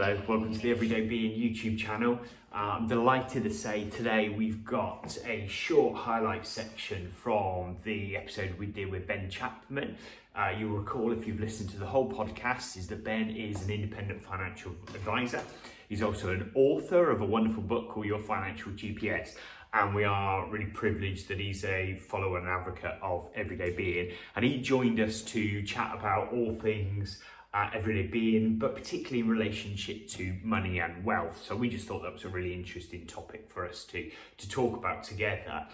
Hello, welcome to the Everyday Being YouTube channel. I'm delighted to say today we've got a short highlight section from the episode we did with Ben Chapman. You'll recall, if you've listened to the whole podcast, is that Ben is an independent financial advisor. He's also an author of a wonderful book called Your Financial GPS. And we are really privileged that he's a follower and advocate of Everyday Being. And he joined us to chat about all things everyday being, but particularly in relationship to money and wealth. So we just thought that was a really interesting topic for us to talk about together.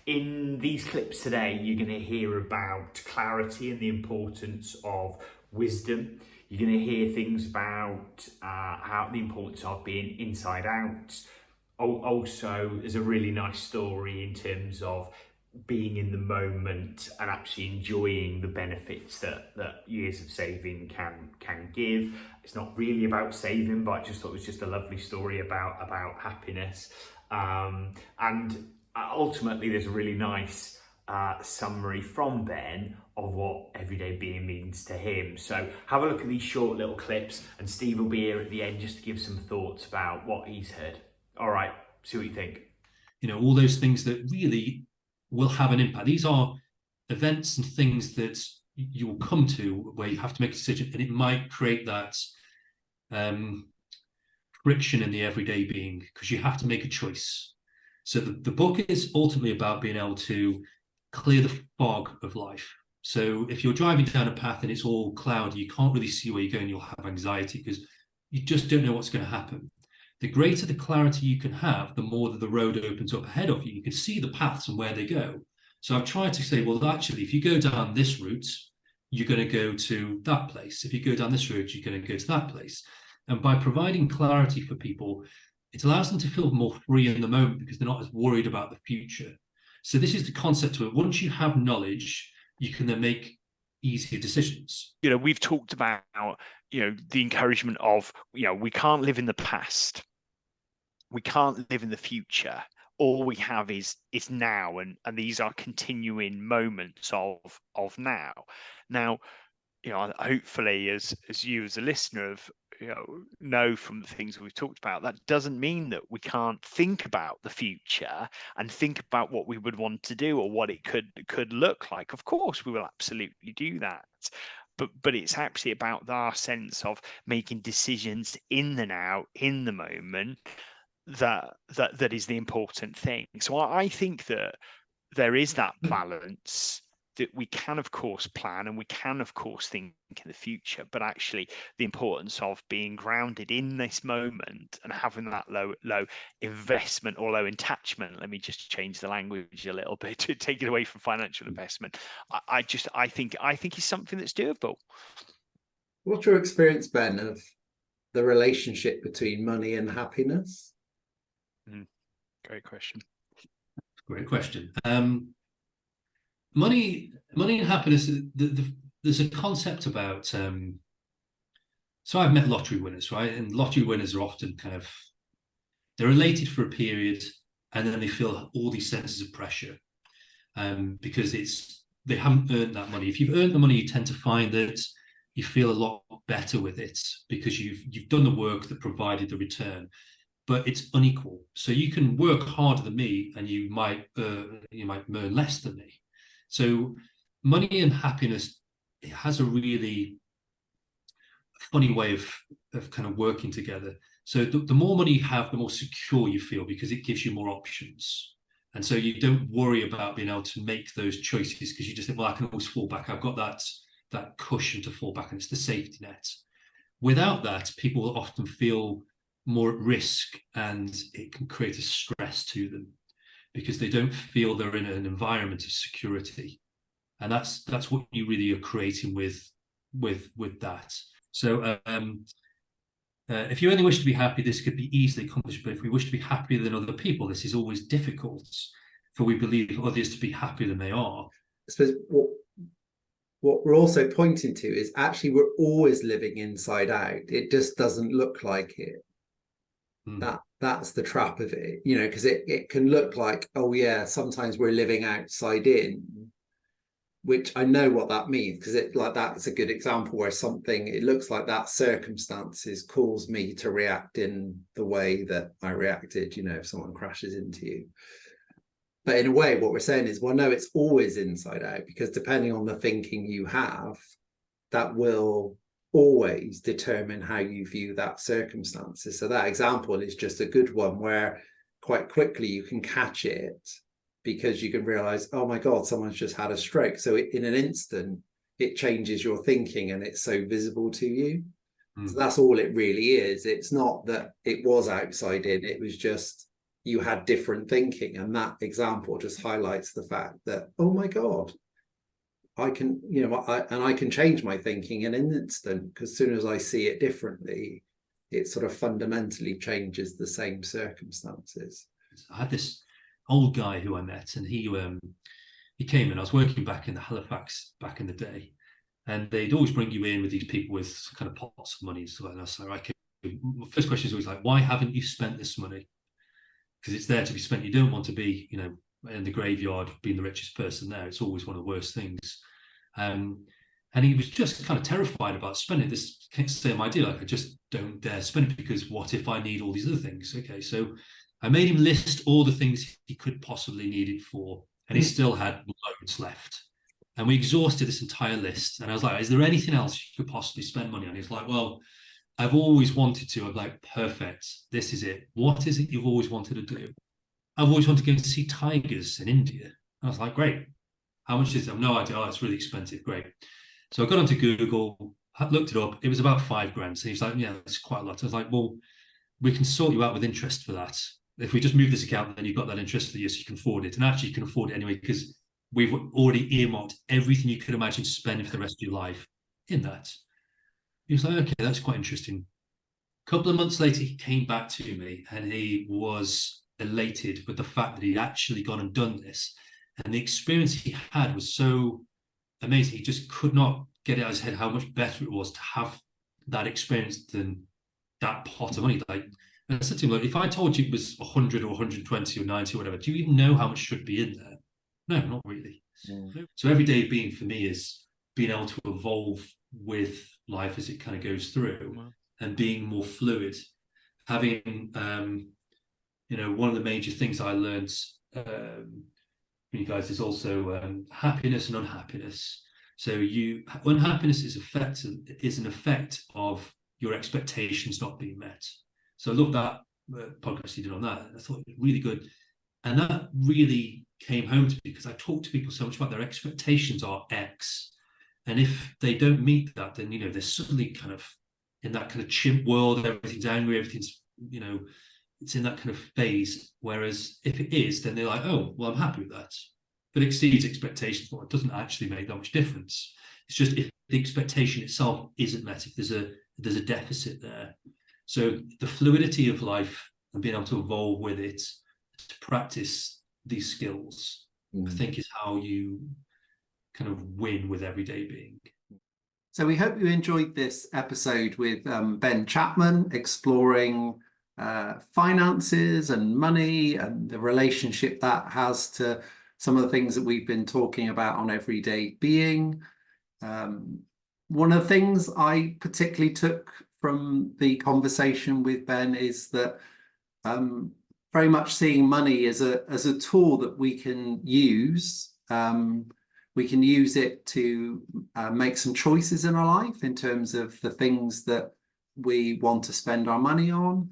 In these clips today, you're going to hear about clarity and the importance of wisdom. You're going to hear things about how the importance of being inside out. Also, there's a really nice story in terms of being in the moment and actually enjoying the benefits that years of saving can give. It's not really about saving, but I just thought it was just a lovely story about happiness. And ultimately, there's a really nice summary from Ben of what everyday being means to him. So have a look at these short little clips, and Steve will be here at the end just to give some thoughts about what he's heard. All right, see what you think. You know, all those things that really will have an impact. These are events and things that you will come to where you have to make a decision, and it might create that friction in the everyday being because you have to make a choice. So the book is ultimately about being able to clear the fog of life. So if you're driving down a path and it's all cloudy, you can't really see where you're going, you'll have anxiety because you just don't know what's going to happen. The greater the clarity you can have, the more that the road opens up ahead of you. You can see the paths and where they go. So I've tried to say, well, actually, if you go down this route, you're going to go to that place. If you go down this route, you're going to go to that place. And by providing clarity for people, it allows them to feel more free in the moment because they're not as worried about the future. So this is the concept to it. Once you have knowledge, you can then make easier decisions. You know, we've talked about, the encouragement of, we can't live in the past. We can't live in the future. All we have is now, and these are continuing moments of now. Now, hopefully, as you as a listener have know from the things we've talked about, that doesn't mean that we can't think about the future and think about what we would want to do or what it could look like. Of course, we will absolutely do that. But it's actually about our sense of making decisions in the now, in the moment, that is the important thing. So I think that there is that balance that we can of course plan and we can of course think in the future, but actually the importance of being grounded in this moment and having that low investment or low attachment. Let me just change the language a little bit to take it away from financial investment. I think it's something that's doable. What's your experience, Ben, of the relationship between money and happiness? Great question. Money and happiness. There's a concept about. So I've met lottery winners, right? And lottery winners are often they're elated for a period, and then they feel all these senses of pressure, because they haven't earned that money. If you've earned the money, you tend to find that you feel a lot better with it because you've done the work that provided the return. But it's unequal. So you can work harder than me, and you might earn less than me. So money and happiness, it has a really funny way of kind of working together. So the more money you have, the more secure you feel because it gives you more options. And so you don't worry about being able to make those choices because you just think, well, I can always fall back. I've got that cushion to fall back, and it's the safety net. Without that, people often feel more at risk, and it can create a stress to them because they don't feel they're in an environment of security, and that's what you really are creating with that. So if you only wish to be happy, this could be easily accomplished, but if we wish to be happier than other people, this is always difficult, for we believe others to be happier than they are. I suppose what we're also pointing to is actually we're always living inside out. It just doesn't look like it. That's the trap of it, because it can look like, oh yeah, sometimes we're living outside in, which I know what that means, because it like that's a good example where something, it looks like that circumstances cause me to react in the way that I reacted, if someone crashes into you. But in a way, what we're saying is, well, no, it's always inside out, because depending on the thinking you have, that will always determine how you view that circumstances. So that example is just a good one where quite quickly you can catch it, because you can realize, oh my God, someone's just had a stroke. So in an instant, it changes your thinking and it's so visible to you. So that's all it really is. It's not that it was outside in, it was just you had different thinking. And that example just highlights the fact that, oh my God, I can, I can change my thinking in an instant, because as soon as I see it differently, it sort of fundamentally changes the same circumstances. I had this old guy who I met, and he came in. I was working back in the Halifax back in the day, and they'd always bring you in with these people with kind of pots of money and stuff like that. So my first question is always like, why haven't you spent this money? Because it's there to be spent. You don't want to be, in the graveyard being the richest person there. It's always one of the worst things. And he was just kind of terrified about spending this same idea. Like, I just don't dare spend it, because what if I need all these other things? Okay, so I made him list all the things he could possibly need it for, and he still had loads left. And we exhausted this entire list. And I was like, is there anything else you could possibly spend money on? He's like, well, I've always wanted to. I'm like, perfect. This is it. What is it you've always wanted to do? I've always wanted to go and see tigers in India. And I was like, great. How much is it? I have no idea. Oh, it's really expensive. Great. So I got onto Google, looked it up. It was about $5,000. So he's like, yeah, that's quite a lot. I was like, well, we can sort you out with interest for that. If we just move this account, then you've got that interest for the year, so you can afford it. And actually, you can afford it anyway, because we've already earmarked everything you could imagine spending for the rest of your life in that. He was like, okay, that's quite interesting. A couple of months later, he came back to me, and he was elated with the fact that he'd actually gone and done this. And the experience he had was so amazing. He just could not get it out of his head how much better it was to have that experience than that pot of money. Like, and I said to him, look, if I told you it was 100 or 120 or 90 or whatever, do you even know how much should be in there? No, not really. So everyday being for me is being able to evolve with life as it kind of goes through, and being more fluid. Having, one of the major things I learned from you guys is also happiness and unhappiness. So unhappiness is an effect of your expectations not being met. So I love that podcast you did on that. I thought it was really good. And that really came home to me, because I talk to people so much about their expectations are X. And if they don't meet that, then, they're suddenly kind of in that kind of chimp world. Everything's angry, everything's, it's in that kind of phase. Whereas if it is, then they're like, oh, well, I'm happy with that. But it exceeds expectations. Well, it doesn't actually make that much difference. It's just if the expectation itself isn't met, if there's a deficit there. So the fluidity of life and being able to evolve with it, to practice these skills, I think is how you kind of win with everyday being. So we hope you enjoyed this episode with Ben Chapman, exploring finances and money and the relationship that has to some of the things that we've been talking about on Everyday Being. One of the things I particularly took from the conversation with Ben is that very much seeing money as a tool that we can use. We can use it to make some choices in our life in terms of the things that we want to spend our money on.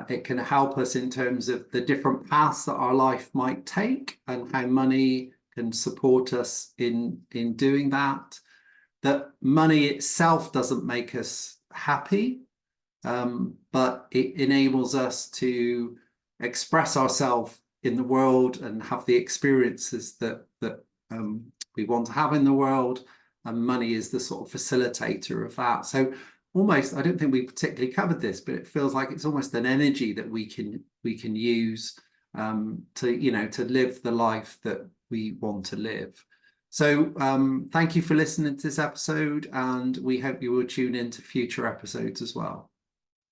It can help us in terms of the different paths that our life might take, and how money can support us in doing that. That money itself doesn't make us happy, but it enables us to express ourselves in the world and have the experiences that we want to have in the world, and money is the sort of facilitator of that. So almost, I don't think we particularly covered this, but it feels like it's almost an energy that we can use to live the life that we want to live. So thank you for listening to this episode, and we hope you will tune into future episodes as well.